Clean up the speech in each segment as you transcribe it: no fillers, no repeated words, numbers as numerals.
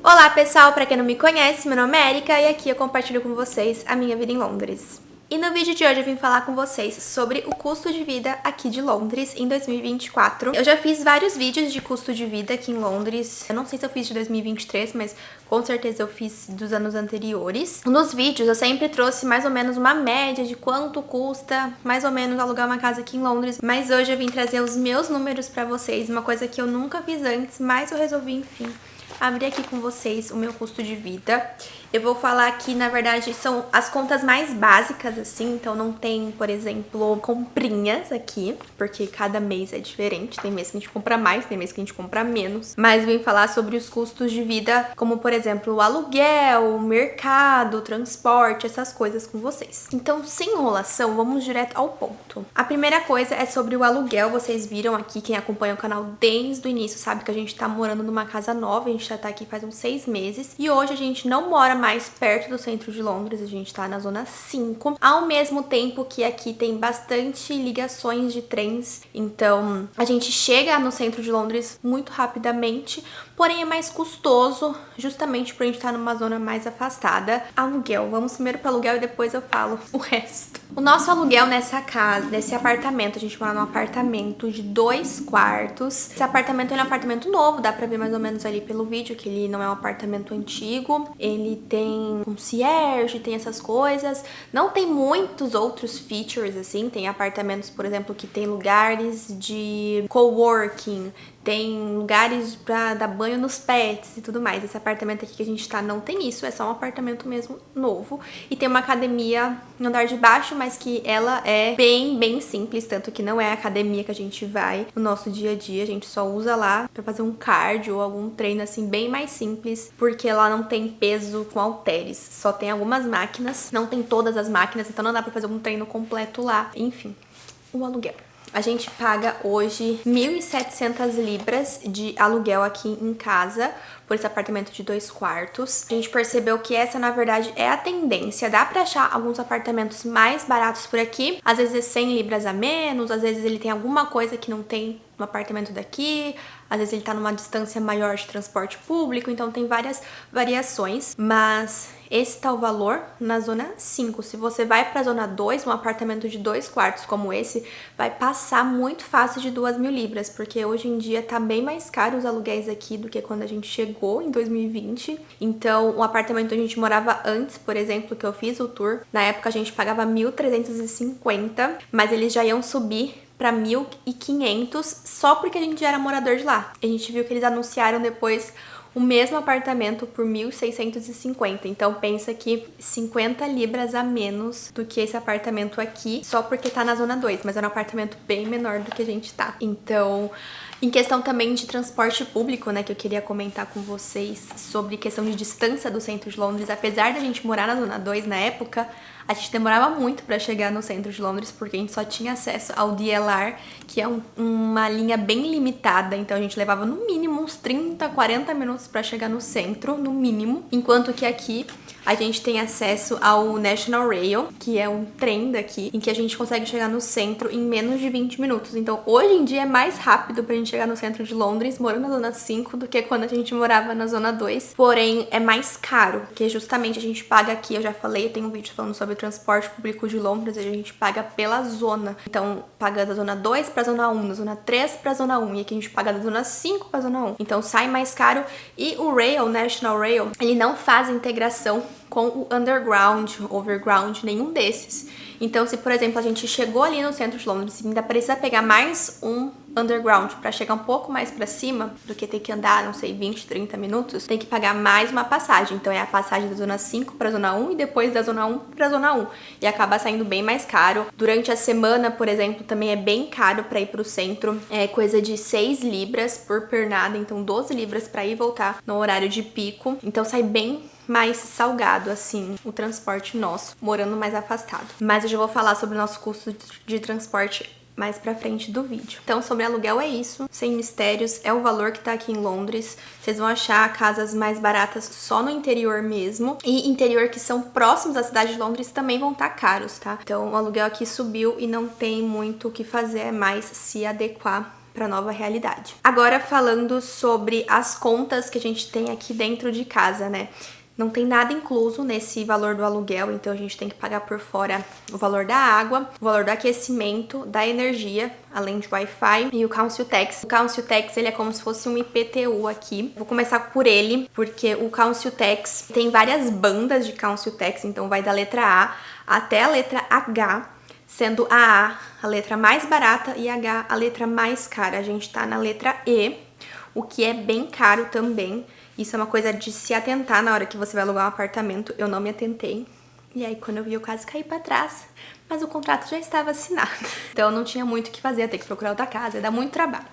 Olá pessoal, pra quem não me conhece, meu nome é Erika e aqui eu compartilho com vocês a minha vida em Londres. E no vídeo de hoje eu vim falar com vocês sobre o custo de vida aqui de Londres em 2024. Eu já fiz vários vídeos de custo de vida aqui em Londres. Eu não sei se eu fiz de 2023, mas com certeza eu fiz dos anos anteriores. Nos vídeos eu sempre trouxe mais ou menos uma média de quanto custa mais ou menos alugar uma casa aqui em Londres. Mas hoje eu vim trazer os meus números pra vocês, uma coisa que eu nunca fiz antes, mas eu resolvi, enfim, abrir aqui com vocês o meu custo de vida. Eu vou falar aqui, na verdade, são as contas mais básicas, assim, então não tem, por exemplo, comprinhas aqui, porque cada mês é diferente. Tem mês que a gente compra mais, tem mês que a gente compra menos. Mas vim falar sobre os custos de vida, como, por exemplo, o aluguel, o mercado, o transporte, essas coisas com vocês. Então, sem enrolação, vamos direto ao ponto. A primeira coisa é sobre o aluguel. Vocês viram aqui, quem acompanha o canal desde o início sabe que a gente tá morando numa casa nova, a gente já tá aqui faz uns 6 meses. E hoje a gente não mora mais perto do centro de Londres, a gente tá na zona 5, ao mesmo tempo que aqui tem bastante ligações de trens, então a gente chega no centro de Londres muito rapidamente, porém é mais custoso, justamente por a gente estar numa zona mais afastada. Aluguel, vamos primeiro para aluguel e depois eu falo o resto. O nosso aluguel nessa casa, nesse apartamento, a gente mora num apartamento de 2 quartos. Esse apartamento é um apartamento novo, dá pra ver mais ou menos ali pelo vídeo que ele não é um apartamento antigo. Ele tem concierge, tem essas coisas. Não tem muitos outros features, assim. Tem apartamentos, por exemplo, que tem lugares de coworking, tem lugares pra dar banho nos pets e tudo mais. Esse apartamento aqui que a gente tá não tem isso, é só um apartamento mesmo novo. E tem uma academia no andar de baixo, mas que ela é bem simples, tanto que não é a academia que a gente vai no nosso dia a dia. A gente só usa lá pra fazer um cardio ou algum treino assim bem mais simples, porque lá não tem peso com halteres, só tem algumas máquinas, não tem todas as máquinas, então não dá pra fazer um treino completo lá. Enfim, o aluguel. A gente paga hoje 1.700 libras de aluguel aqui em casa, por esse apartamento de 2 quartos. A gente percebeu que essa, na verdade, é a tendência. Dá pra achar alguns apartamentos mais baratos por aqui. Às vezes é 100 libras a menos, às vezes ele tem alguma coisa que não tem no apartamento daqui, às vezes ele tá numa distância maior de transporte público, então tem várias variações, mas esse tá o valor na zona 5. Se você vai pra zona 2, um apartamento de 2 quartos como esse, vai passar muito fácil de 2.000 libras, porque hoje em dia tá bem mais caro os aluguéis aqui do que quando a gente chegou em 2020. Então, o apartamento que a gente morava antes, por exemplo, que eu fiz o tour, na época a gente pagava 1.350, mas eles já iam subir pra 1.500 só porque a gente já era morador de lá. A gente viu que eles anunciaram depois o mesmo apartamento por 1.650. Então pensa que 50 libras a menos do que esse apartamento aqui, só porque tá na zona 2, mas é um apartamento bem menor do que a gente tá. Então, em questão também de transporte público, né, que eu queria comentar com vocês sobre questão de distância do centro de Londres, apesar da gente morar na zona 2 na época, a gente demorava muito pra chegar no centro de Londres, porque a gente só tinha acesso ao DLR, que é uma linha bem limitada, então a gente levava no mínimo uns 30, 40 minutos pra chegar no centro, no mínimo, enquanto que aqui a gente tem acesso ao National Rail, que é um trem daqui, em que a gente consegue chegar no centro em menos de 20 minutos. Então, hoje em dia é mais rápido pra gente chegar no centro de Londres, morando na zona 5, do que quando a gente morava na zona 2. Porém, é mais caro, porque justamente a gente paga aqui, eu já falei, eu tenho um vídeo falando sobre o transporte público de Londres, a gente paga pela zona. Então, paga da zona 2 pra zona 1, da zona 3 pra zona 1, e aqui a gente paga da zona 5 pra zona 1. Então, sai mais caro. E o Rail, o National Rail, ele não faz integração com o Underground, Overground, nenhum desses. Então, se, por exemplo, a gente chegou ali no centro de Londres e ainda precisa pegar mais um Underground para chegar um pouco mais para cima, do que ter que andar, não sei, 20, 30 minutos, tem que pagar mais uma passagem. Então, é a passagem da zona 5 para zona 1 e depois da zona 1 para zona 1. E acaba saindo bem mais caro. Durante a semana, por exemplo, também é bem caro para ir pro centro. É coisa de 6 libras por pernada, então 12 libras para ir e voltar no horário de pico. Então, sai bem mais salgado, assim, o transporte nosso, morando mais afastado. Mas eu já vou falar sobre o nosso custo de transporte mais pra frente do vídeo. Então, sobre aluguel é isso, sem mistérios, é o valor que tá aqui em Londres. Vocês vão achar casas mais baratas só no interior mesmo, e interior que são próximos da cidade de Londres também vão estar caros, tá? Então, o aluguel aqui subiu e não tem muito o que fazer, é mais se adequar para nova realidade. Agora falando sobre as contas que a gente tem aqui dentro de casa, né? Não tem nada incluso nesse valor do aluguel, então a gente tem que pagar por fora o valor da água, o valor do aquecimento, da energia, além de Wi-Fi e o Council Tax. O Council Tax, ele é como se fosse um IPTU aqui. Vou começar por ele, porque o Council Tax tem várias bandas de Council Tax, então vai da letra A até a letra H, sendo a letra mais barata e a H a letra mais cara. A gente tá na letra E, o que é bem caro também. Isso é uma coisa de se atentar na hora que você vai alugar um apartamento. Eu não me atentei. E aí, quando eu vi, eu quase caí pra trás. Mas o contrato já estava assinado. Então, não tinha muito o que fazer. Ia ter que procurar outra casa. Ia dar muito trabalho.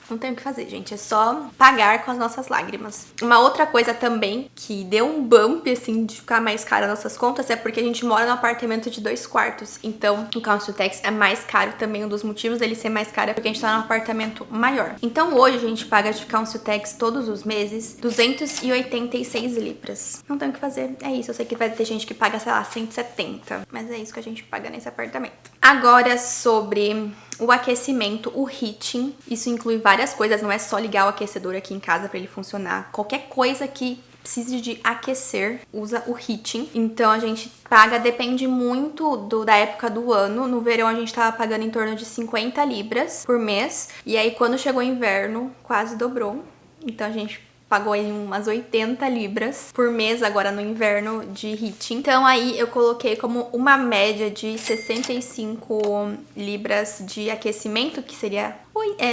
Não tem o que fazer, gente. É só pagar com as nossas lágrimas. Uma outra coisa também que deu um bump, assim, de ficar mais caro as nossas contas é porque a gente mora num apartamento de 2 quartos. Então, o Council Tax é mais caro também. Um dos motivos dele ser mais caro é porque a gente tá num apartamento maior. Então, hoje a gente paga de Council Tax todos os meses 286 libras. Não tem o que fazer. É isso. Eu sei que vai ter gente que paga, sei lá, 170. Mas é isso que a gente paga nesse apartamento. Agora, sobre o aquecimento, o heating, isso inclui várias coisas, não é só ligar o aquecedor aqui em casa para ele funcionar. Qualquer coisa que precise de aquecer, usa o heating. Então a gente paga, depende muito da época do ano. No verão a gente tava pagando em torno de 50 libras por mês. E aí quando chegou o inverno, quase dobrou. Então a gente pagou aí umas 80 libras por mês agora no inverno de heating. Então aí eu coloquei como uma média de 65 libras de aquecimento, que seria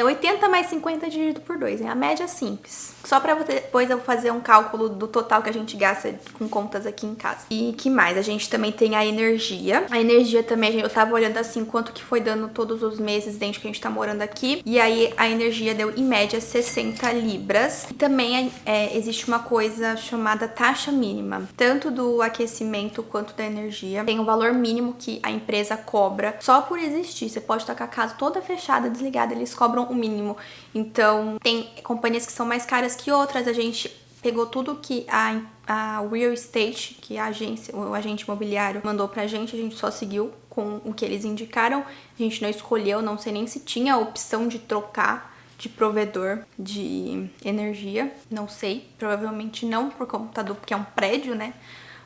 80 mais 50 dividido por 2, né? A média simples. Só pra depois eu fazer um cálculo do total que a gente gasta com contas aqui em casa. E que mais? A gente também tem a energia. A energia também, eu tava olhando assim quanto que foi dando todos os meses desde que a gente tá morando aqui. E aí a energia deu em média 60 libras. E também existe uma coisa chamada taxa mínima. Tanto do aquecimento quanto da energia. Tem um valor mínimo que a empresa cobra só por existir. Você pode estar com a casa toda fechada, desligada, eles cobram o mínimo. Então, tem companhias que são mais caras que outras. A gente pegou tudo que a real estate, que a agência, o agente imobiliário mandou pra gente, a gente só seguiu com o que eles indicaram. A gente não escolheu, não sei nem se tinha a opção de trocar de provedor de energia. Não sei, provavelmente não, por conta porque é um prédio, né?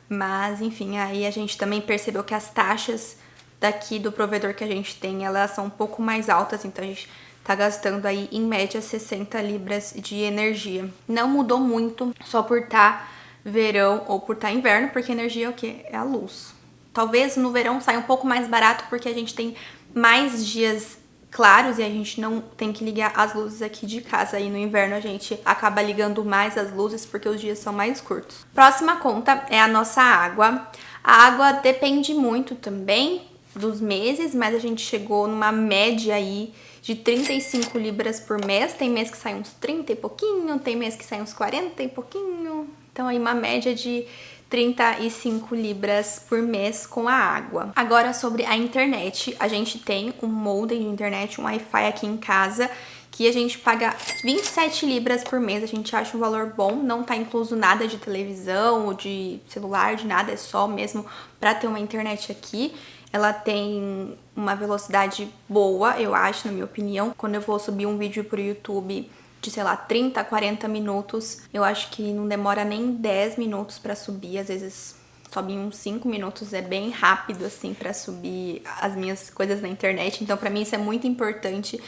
Mas, enfim, aí a gente também percebeu que as taxas daqui do provedor que a gente tem, elas são um pouco mais altas, então a gente tá gastando aí em média 60 libras de energia. Não mudou muito só por estar verão ou por estar inverno, porque energia é o quê? É a luz. Talvez no verão saia um pouco mais barato porque a gente tem mais dias claros e a gente não tem que ligar as luzes aqui de casa. E no inverno a gente acaba ligando mais as luzes porque os dias são mais curtos. Próxima conta é a nossa água. A água depende muito também dos meses, mas a gente chegou numa média aí de 35 libras por mês. Tem mês que sai uns 30 e pouquinho, tem mês que sai uns 40 e pouquinho. Então aí uma média de 35 libras por mês com a água. Agora sobre a internet, a gente tem um modem de internet, um Wi-Fi aqui em casa, que a gente paga 27 libras por mês. A gente acha um valor bom, não tá incluso nada de televisão ou de celular, de nada, é só mesmo pra ter uma internet aqui. Ela tem uma velocidade boa, eu acho, na minha opinião. Quando eu vou subir um vídeo pro YouTube de, sei lá, 30, 40 minutos, eu acho que não demora nem 10 minutos pra subir. Às vezes sobe em uns 5 minutos, é bem rápido, assim, pra subir as minhas coisas na internet. Então, pra mim, isso é muito importante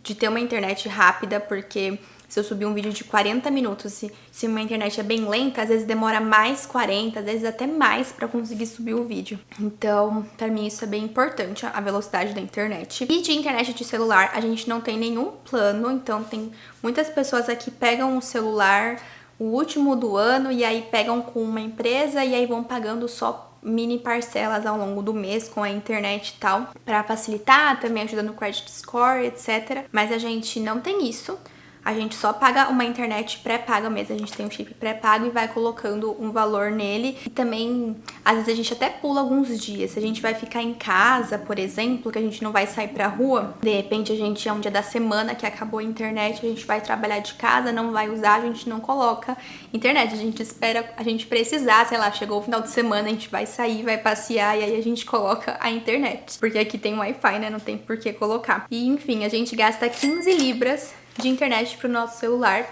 de ter uma internet rápida, porque se eu subir um vídeo de 40 minutos, se uma internet é bem lenta, às vezes demora mais 40, às vezes até mais pra conseguir subir o vídeo. Então, pra mim isso é bem importante, a velocidade da internet. E de internet de celular, a gente não tem nenhum plano, então tem muitas pessoas aqui que pegam o celular, o último do ano, e aí pegam com uma empresa e aí vão pagando só mini parcelas ao longo do mês com a internet e tal, pra facilitar, também ajuda no credit score, etc. Mas a gente não tem isso. A gente só paga uma internet pré-paga mesmo, a gente tem um chip pré-pago e vai colocando um valor nele. E também, às vezes a gente até pula alguns dias. Se a gente vai ficar em casa, por exemplo, que a gente não vai sair pra rua, de repente a gente é um dia da semana que acabou a internet, a gente vai trabalhar de casa, não vai usar, a gente não coloca internet. A gente espera a gente precisar, sei lá, chegou o final de semana, a gente vai sair, vai passear e aí a gente coloca a internet. Porque aqui tem Wi-Fi, né? Não tem por que colocar. E enfim, a gente gasta 15 libras de internet pro nosso celular,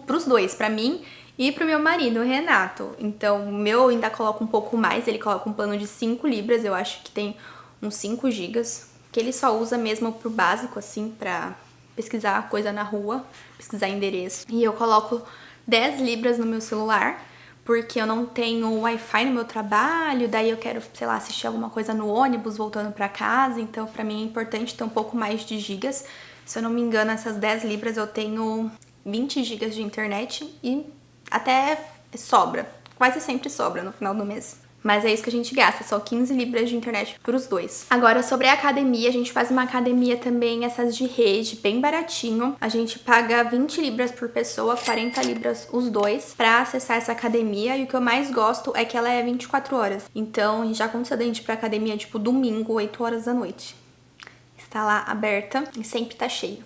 pros dois, pra mim e pro meu marido, o Renato. Então, o meu ainda coloca um pouco mais, ele coloca um plano de 5 libras, eu acho que tem uns 5 gigas, que ele só usa mesmo pro básico, assim, pra pesquisar coisa na rua, pesquisar endereço. E eu coloco 10 libras no meu celular, porque eu não tenho Wi-Fi no meu trabalho, daí eu quero, sei lá, assistir alguma coisa no ônibus voltando pra casa, então pra mim é importante ter um pouco mais de gigas. Se eu não me engano, essas 10 libras eu tenho 20 gigas de internet e até sobra. Quase sempre sobra no final do mês. Mas é isso que a gente gasta, só 15 libras de internet pros dois. Agora, sobre a academia, a gente faz uma academia também, essas de rede, bem baratinho. A gente paga 20 libras por pessoa, 40 libras os dois, pra acessar essa academia. E o que eu mais gosto é que ela é 24 horas. Então, já aconteceu da gente ir pra academia, tipo, domingo, 8 horas da noite. Está lá aberta e sempre tá cheio.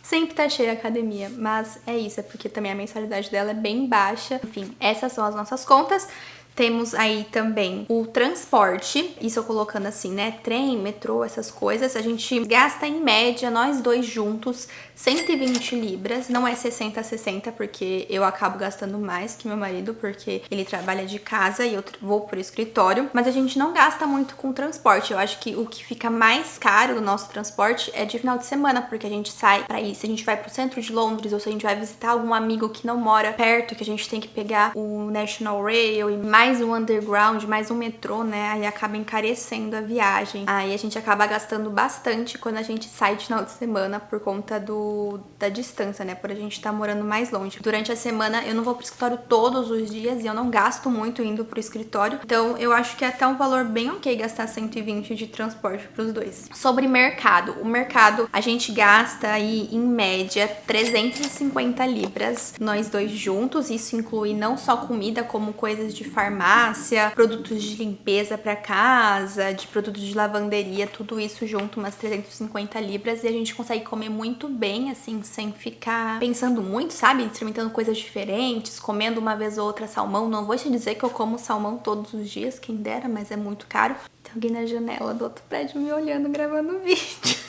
Sempre tá cheia a academia, mas é isso, é porque também a mensalidade dela é bem baixa. Enfim, essas são as nossas contas. Temos aí também o transporte, isso eu colocando assim, né, trem, metrô, essas coisas. A gente gasta em média, nós dois juntos, 120 libras. Não é 60, porque eu acabo gastando mais que meu marido, porque ele trabalha de casa e eu vou pro escritório. Mas a gente não gasta muito com transporte. Eu acho que o que fica mais caro do nosso transporte é de final de semana, porque a gente sai pra ir. Se a gente vai pro centro de Londres ou se a gente vai visitar algum amigo que não mora perto, que a gente tem que pegar o National Rail e mais um underground, mais um metrô, né? Aí acaba encarecendo a viagem. Aí a gente acaba gastando bastante quando a gente sai de final de semana por conta da distância, né? Por a gente estar morando mais longe. Durante a semana eu não vou pro escritório todos os dias e eu não gasto muito indo pro escritório. Então eu acho que é até um valor bem ok gastar 120 de transporte pros dois. Sobre mercado. O mercado a gente gasta aí em média 350 libras nós dois juntos. Isso inclui não só comida, como coisas de farmácia, produtos de limpeza para casa, de produtos de lavanderia, tudo isso junto, umas 350 libras, e a gente consegue comer muito bem, assim, sem ficar pensando muito, sabe? Experimentando coisas diferentes, comendo uma vez ou outra salmão. Não vou te dizer que eu como salmão todos os dias, quem dera, mas é muito caro. Tem alguém na janela do outro prédio me olhando, gravando vídeo.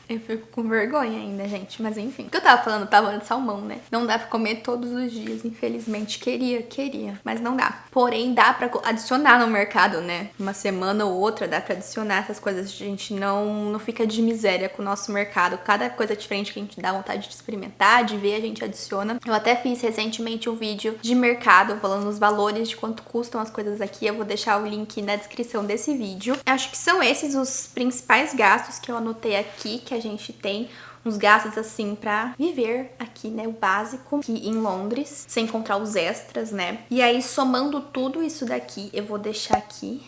Eu fico com vergonha ainda, gente. Mas enfim. O que eu tava falando de salmão, né? Não dá pra comer todos os dias, infelizmente. Queria, mas não dá. Porém, dá pra adicionar no mercado, né? Uma semana ou outra dá pra adicionar essas coisas. A gente não fica de miséria com o nosso mercado. Cada coisa diferente que a gente dá vontade de experimentar, de ver, a gente adiciona. Eu até fiz recentemente um vídeo de mercado, falando os valores de quanto custam as coisas aqui. Eu vou deixar o link na descrição desse vídeo. Acho que são esses os principais gastos que eu anotei aqui, que a gente tem uns gastos assim pra viver aqui, né, o básico aqui em Londres, sem contar os extras, né? E aí, somando tudo isso daqui, eu vou deixar aqui,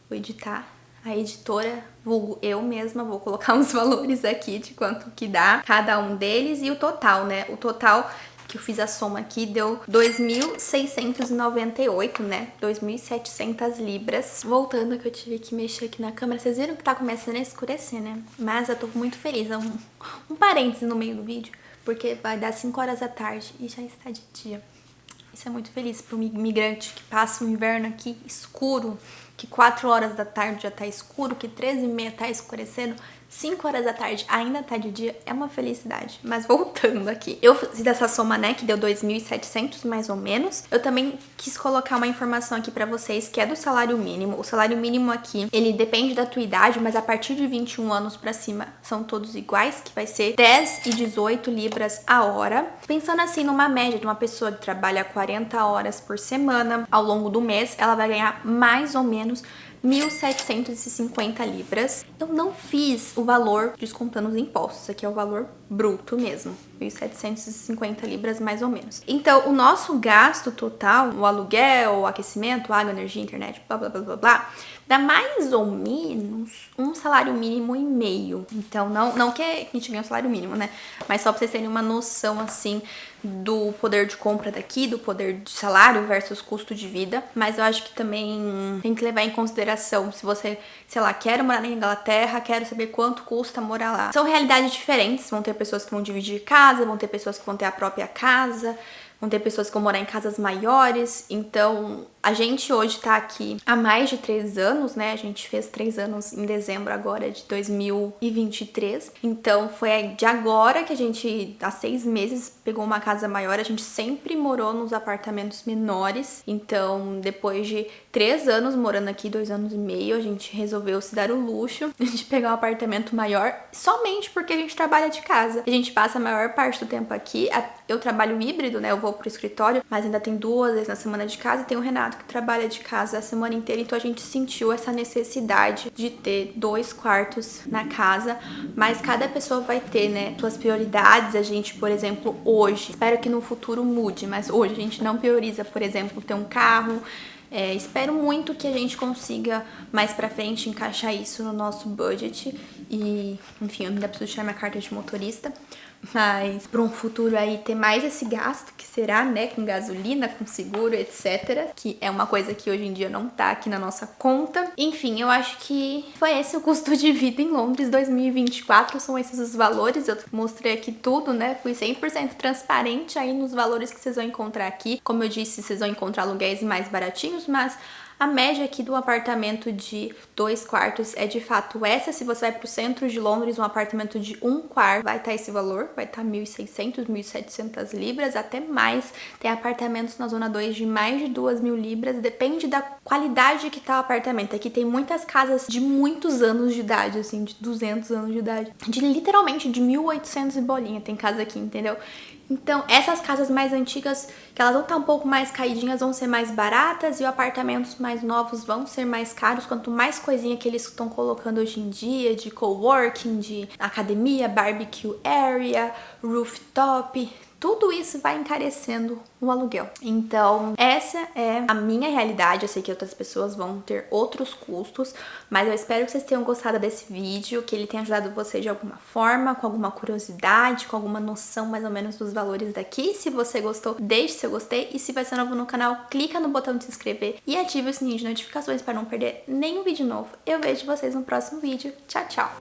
vou editar. A editora, vulgo eu mesma, vou colocar uns valores aqui de quanto que dá cada um deles e o total, né? O total que eu fiz a soma aqui deu 2.698, né? 2.700 libras. Voltando, que eu tive que mexer aqui na câmera. Vocês viram que tá começando a escurecer, né? Mas eu tô muito feliz. Um parênteses no meio do vídeo, porque vai dar 5 horas da tarde e já está de dia. Isso é muito feliz para um imigrante que passa o inverno aqui escuro, que 4 horas da tarde já tá escuro, que 13h30 tá escurecendo, 5 horas da tarde ainda tá de dia, é uma felicidade. Mas voltando aqui, eu fiz essa soma, né, que deu 2.700 mais ou menos. Eu também quis colocar uma informação aqui pra vocês, que é do salário mínimo. O salário mínimo aqui, ele depende da tua idade, mas a partir de 21 anos pra cima são todos iguais, que vai ser 10 e 18 libras a hora. Pensando assim, numa média de uma pessoa que trabalha 40 horas por semana, ao longo do mês, ela vai ganhar mais ou menos 1.750 libras. Eu não fiz o valor descontando os impostos, aqui é o valor bruto mesmo. 2.750 libras mais ou menos. Então, o nosso gasto total, o aluguel, o aquecimento, água, energia, internet, blá, blá, blá, blá, blá, dá mais ou menos um salário mínimo e meio. Então, não que a gente ganhe um salário mínimo, né? Mas só pra vocês terem uma noção, assim, do poder de compra daqui, do poder de salário versus custo de vida. Mas eu acho que também tem que levar em consideração se você, sei lá, quer morar na Inglaterra, quero saber quanto custa morar lá. São realidades diferentes, vão ter pessoas que vão dividir casa, vão ter pessoas que vão ter a própria casa, vão ter pessoas que vão morar em casas maiores. Então, a gente hoje tá aqui há mais de 3 anos, né? A gente fez 3 anos em dezembro agora de 2023. Então, foi de agora que a gente, há 6 meses, pegou uma casa maior. A gente sempre morou nos apartamentos menores. Então, depois de 3 anos morando aqui, 2 anos e meio, a gente resolveu se dar o luxo de pegar um apartamento maior, somente porque a gente trabalha de casa. A gente passa a maior parte do tempo aqui. Eu trabalho híbrido, né? Eu vou pro escritório, mas ainda tem 2 vezes na semana de casa. E tem o Renato, que trabalha de casa a semana inteira. Então a gente sentiu essa necessidade de ter 2 quartos na casa. Mas cada pessoa vai ter, né, suas prioridades. A gente, por exemplo, hoje, espero que no futuro mude, mas hoje a gente não prioriza, por exemplo, ter um carro. Espero muito que a gente consiga mais pra frente encaixar isso no nosso budget. E, enfim, eu ainda preciso tirar minha carta de motorista. Mas para um futuro aí ter mais esse gasto, que será, né, com gasolina, com seguro, etc. Que é uma coisa que hoje em dia não tá aqui na nossa conta. Enfim, eu acho que foi esse o custo de vida em Londres 2024, são esses os valores. Eu mostrei aqui tudo, né, fui 100% transparente aí nos valores que vocês vão encontrar aqui. Como eu disse, vocês vão encontrar aluguéis mais baratinhos, mas a média aqui do apartamento de 2 quartos é de fato essa. Se você vai pro centro de Londres, um apartamento de 1 quarto vai estar esse valor, vai estar 1.600, 1.700 libras, até mais. Tem apartamentos na zona 2 de mais de 2.000 libras, depende da qualidade que tá o apartamento. Aqui tem muitas casas de muitos anos de idade, assim, de 200 anos de idade, de literalmente de 1800 e bolinha tem casa aqui, entendeu? Então, essas casas mais antigas, que elas vão estar um pouco mais caidinhas, vão ser mais baratas, e os apartamentos mais novos vão ser mais caros. Quanto mais coisinha que eles estão colocando hoje em dia, de coworking, de academia, barbecue area, rooftop, tudo isso vai encarecendo o aluguel. Então, essa é a minha realidade. Eu sei que outras pessoas vão ter outros custos, mas eu espero que vocês tenham gostado desse vídeo, que ele tenha ajudado você de alguma forma, com alguma curiosidade, com alguma noção mais ou menos dos valores daqui. Se você gostou, deixe seu gostei, e se vai ser novo no canal, clica no botão de se inscrever e ative o sininho de notificações para não perder nenhum vídeo novo. Eu vejo vocês no próximo vídeo. Tchau, tchau!